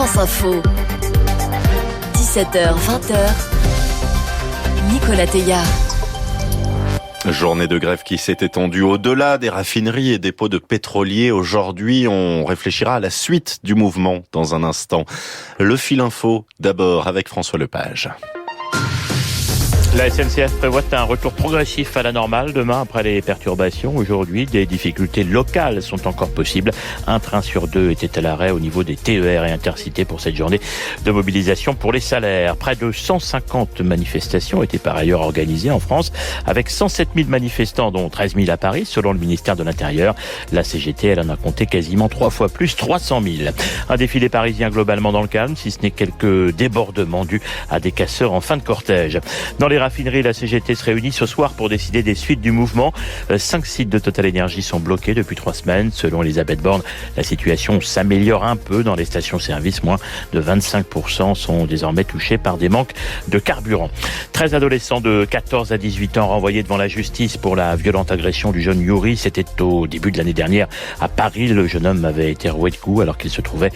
France Info. 17h, 20h. Nicolas Teilhard. Journée de grève qui s'est étendue au-delà des raffineries et dépôts de pétroliers. Aujourd'hui, on réfléchira à la suite du mouvement dans un instant. Le fil info, d'abord avec François Lepage. La SNCF prévoit un retour progressif à la normale demain après les perturbations. Aujourd'hui, des difficultés locales sont encore possibles. Un train sur deux était à l'arrêt au niveau des TER et Intercités pour cette journée de mobilisation pour les salaires. Près de 150 manifestations étaient par ailleurs organisées en France avec 107 000 manifestants, dont 13 000 à Paris, selon le ministère de l'Intérieur. La CGT, elle en a compté quasiment 3 fois plus, 300 000. Un défilé parisien globalement dans le calme, si ce n'est quelques débordements dus à des casseurs en fin de cortège. Dans les raffineries, la CGT se réunit ce soir pour décider des suites du mouvement. 5 sites de Total Energy sont bloqués depuis 3 semaines. Selon Elisabeth Borne, la situation s'améliore un peu dans les stations-service. Moins de 25% sont désormais touchés par des manques de carburant. 13 adolescents de 14 à 18 ans renvoyés devant la justice pour la violente agression du jeune Yuri. C'était au début de l'année dernière à Paris. Le jeune homme avait été roué de coups alors qu'il se trouvait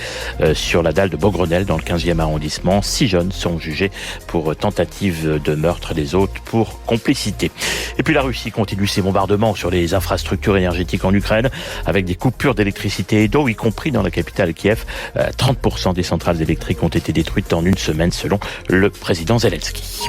sur la dalle de Beaugrenelle dans le 15e arrondissement. 6 jeunes sont jugés pour tentative de meurtre, les autres pour complicité. Et puis la Russie continue ses bombardements sur les infrastructures énergétiques en Ukraine avec des coupures d'électricité et d'eau, y compris dans la capitale Kiev. 30% des centrales électriques ont été détruites en une semaine selon le président Zelensky.